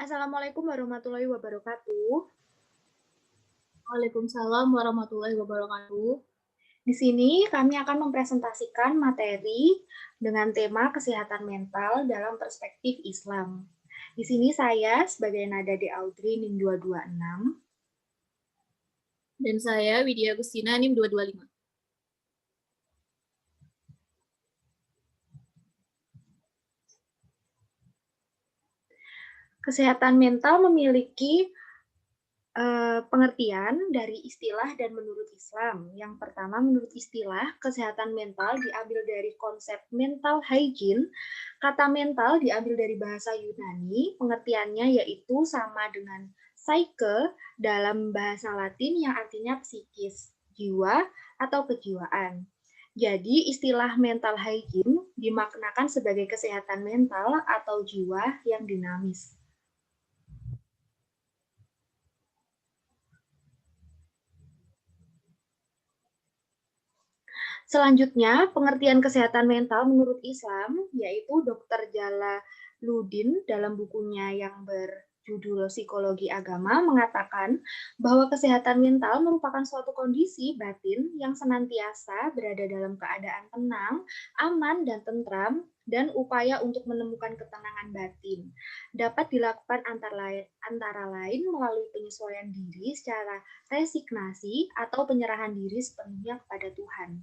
Assalamualaikum warahmatullahi wabarakatuh. Waalaikumsalam warahmatullahi wabarakatuh. Di sini kami akan mempresentasikan materi dengan tema kesehatan mental dalam perspektif Islam. Di sini saya sebagai Nada de Audrey NIM 226. Dan saya Widya Agustina NIM 225. Kesehatan mental memiliki pengertian dari istilah dan menurut Islam. Yang pertama, menurut istilah, kesehatan mental diambil dari konsep mental hygiene. Kata mental diambil dari bahasa Yunani, pengertiannya yaitu sama dengan psyche dalam bahasa Latin yang artinya psikis, jiwa atau kejiwaan. Jadi, istilah mental hygiene dimaknakan sebagai kesehatan mental atau jiwa yang dinamis. Selanjutnya, pengertian kesehatan mental menurut Islam, yaitu Dr. Jalaluddin dalam bukunya yang berjudul Psikologi Agama mengatakan bahwa kesehatan mental merupakan suatu kondisi batin yang senantiasa berada dalam keadaan tenang, aman, dan tentram, dan upaya untuk menemukan ketenangan batin dapat dilakukan antara lain melalui penyesuaian diri secara resignasi atau penyerahan diri sepenuhnya kepada Tuhan.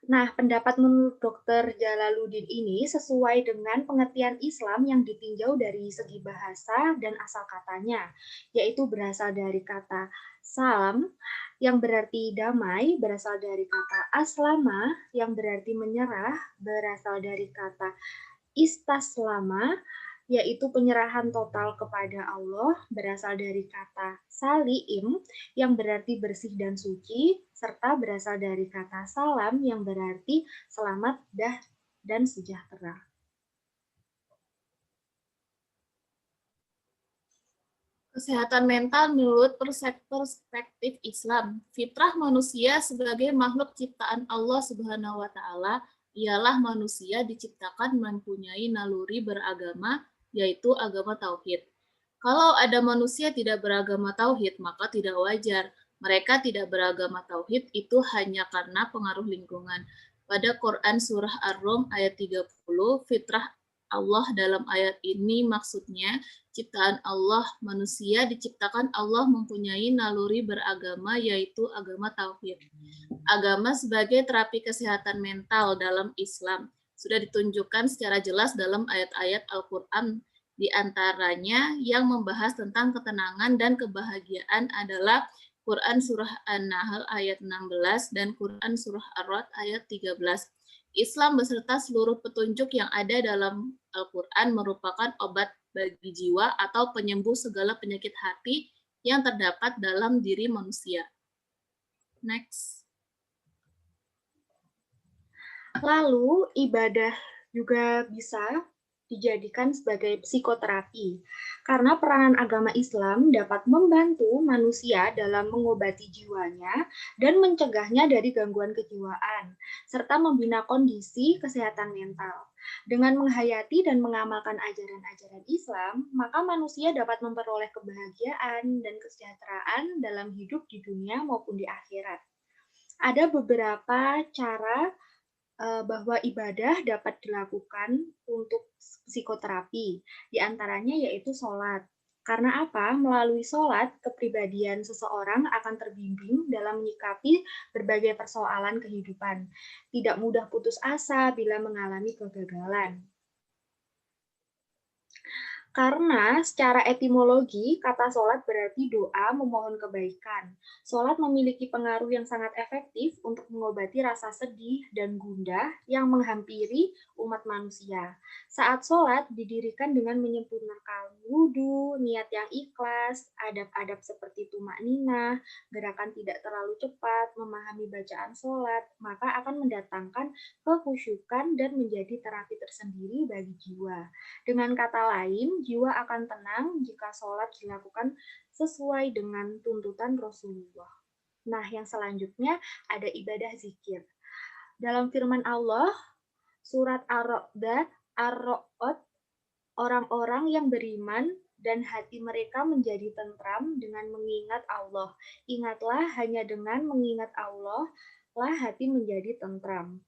Nah, pendapat menurut Dr. Jalaluddin ini sesuai dengan pengertian Islam yang ditinjau dari segi bahasa dan asal katanya, yaitu berasal dari kata salam yang berarti damai, berasal dari kata aslama yang berarti menyerah, berasal dari kata istaslama yaitu penyerahan total kepada Allah, berasal dari kata salim yang berarti bersih dan suci, serta berasal dari kata salam yang berarti selamat dan sejahtera. Kesehatan mental menurut perspektif Islam. Fitrah manusia sebagai makhluk ciptaan Allah Subhanahu wa taala ialah manusia diciptakan mempunyai naluri beragama, yaitu agama tauhid. Kalau ada manusia tidak beragama tauhid, maka tidak wajar. Mereka tidak beragama tauhid itu hanya karena pengaruh lingkungan. Pada Quran Surah Ar-Rum ayat 30, fitrah Allah dalam ayat ini maksudnya ciptaan Allah, manusia diciptakan Allah mempunyai naluri beragama yaitu agama tauhid. Agama sebagai terapi kesehatan mental dalam Islam sudah ditunjukkan secara jelas dalam ayat-ayat Al-Quran. Di antaranya yang membahas tentang ketenangan dan kebahagiaan adalah Quran Surah An-Nahl ayat 16 dan Quran Surah Ar-Ra'd ayat 13. Islam beserta seluruh petunjuk yang ada dalam Al-Quran merupakan obat bagi jiwa atau penyembuh segala penyakit hati yang terdapat dalam diri manusia. Next. Lalu, ibadah juga bisa dijadikan sebagai psikoterapi, karena peranan agama Islam dapat membantu manusia dalam mengobati jiwanya dan mencegahnya dari gangguan kejiwaan, serta membina kondisi kesehatan mental. Dengan menghayati dan mengamalkan ajaran-ajaran Islam, maka manusia dapat memperoleh kebahagiaan dan kesejahteraan dalam hidup di dunia maupun di akhirat. Ada beberapa cara bahwa ibadah dapat dilakukan untuk psikoterapi. Di antaranya yaitu sholat. Karena apa? Melalui sholat, kepribadian seseorang akan terbimbing dalam menyikapi berbagai persoalan kehidupan. Tidak mudah putus asa bila mengalami kegagalan. Karena secara etimologi, kata sholat berarti doa memohon kebaikan. Sholat memiliki pengaruh yang sangat efektif untuk mengobati rasa sedih dan gundah yang menghampiri umat manusia. Saat sholat didirikan dengan menyempurnakan wudhu, niat yang ikhlas, adab-adab seperti tumak ninah, gerakan tidak terlalu cepat, memahami bacaan sholat, maka akan mendatangkan kekhusyukan dan menjadi terapi tersendiri bagi jiwa. Dengan kata lain, jiwa akan tenang jika sholat dilakukan sesuai dengan tuntutan Rasulullah. Nah, yang selanjutnya ada ibadah zikir. Dalam firman Allah, surat Ar-Ra'd, orang-orang yang beriman dan hati mereka menjadi tentram dengan mengingat Allah. Ingatlah, hanya dengan mengingat Allah lah hati menjadi tentram.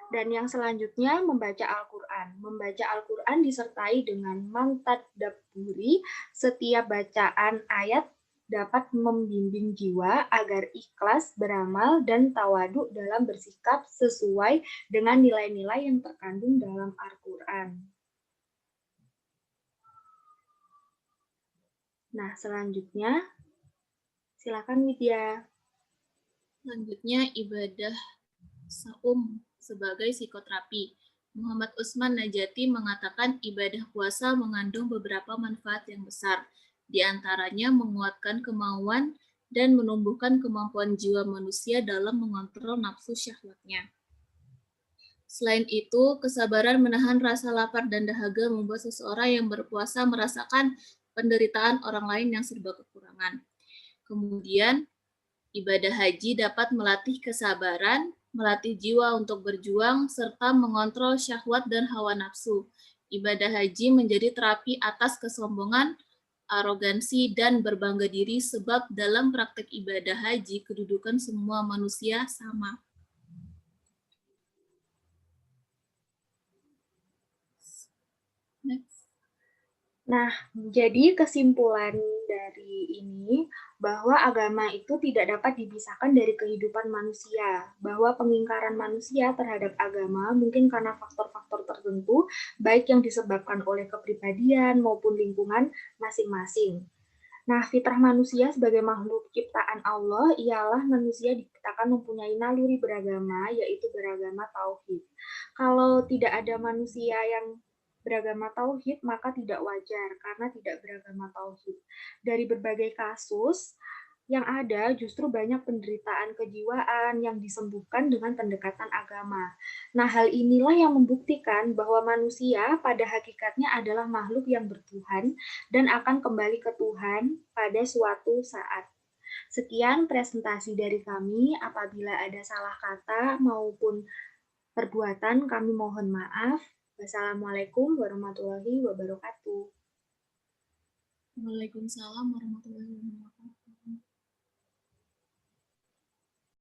Dan yang selanjutnya membaca Al-Quran. Membaca Al-Quran disertai dengan mantadabburi. Setiap bacaan ayat dapat membimbing jiwa agar ikhlas beramal dan tawaduk dalam bersikap sesuai dengan nilai-nilai yang terkandung dalam Al-Quran. Nah, selanjutnya silakan Widya. Selanjutnya ibadah saum sebagai psikoterapi. Muhammad Usman Najati mengatakan ibadah puasa mengandung beberapa manfaat yang besar, di antaranya menguatkan kemauan dan menumbuhkan kemampuan jiwa manusia dalam mengontrol nafsu syahwatnya. Selain itu, kesabaran menahan rasa lapar dan dahaga membuat seseorang yang berpuasa merasakan penderitaan orang lain yang serba kekurangan. Kemudian, ibadah haji dapat melatih kesabaran, melatih jiwa untuk berjuang, serta mengontrol syahwat dan hawa nafsu. Ibadah haji menjadi terapi atas kesombongan, arogansi, dan berbangga diri sebab dalam praktek ibadah haji, kedudukan semua manusia sama. Next. Nah, jadi kesimpulan dari ini bahwa agama itu tidak dapat dipisahkan dari kehidupan manusia, bahwa pengingkaran manusia terhadap agama mungkin karena faktor-faktor tertentu, baik yang disebabkan oleh kepribadian maupun lingkungan masing-masing. Nah, fitrah manusia sebagai makhluk ciptaan Allah ialah manusia diciptakan mempunyai naluri beragama, yaitu beragama tauhid. Kalau tidak ada manusia yang beragama tauhid, maka tidak wajar karena tidak beragama tauhid. Dari berbagai kasus yang ada justru banyak penderitaan kejiwaan yang disembuhkan dengan pendekatan agama. Nah, hal inilah yang membuktikan bahwa manusia pada hakikatnya adalah makhluk yang bertuhan dan akan kembali ke Tuhan pada suatu saat. Sekian presentasi dari kami. Apabila ada salah kata maupun perbuatan, kami mohon maaf. Wassalamualaikum warahmatullahi wabarakatuh. Waalaikumsalam warahmatullahi wabarakatuh.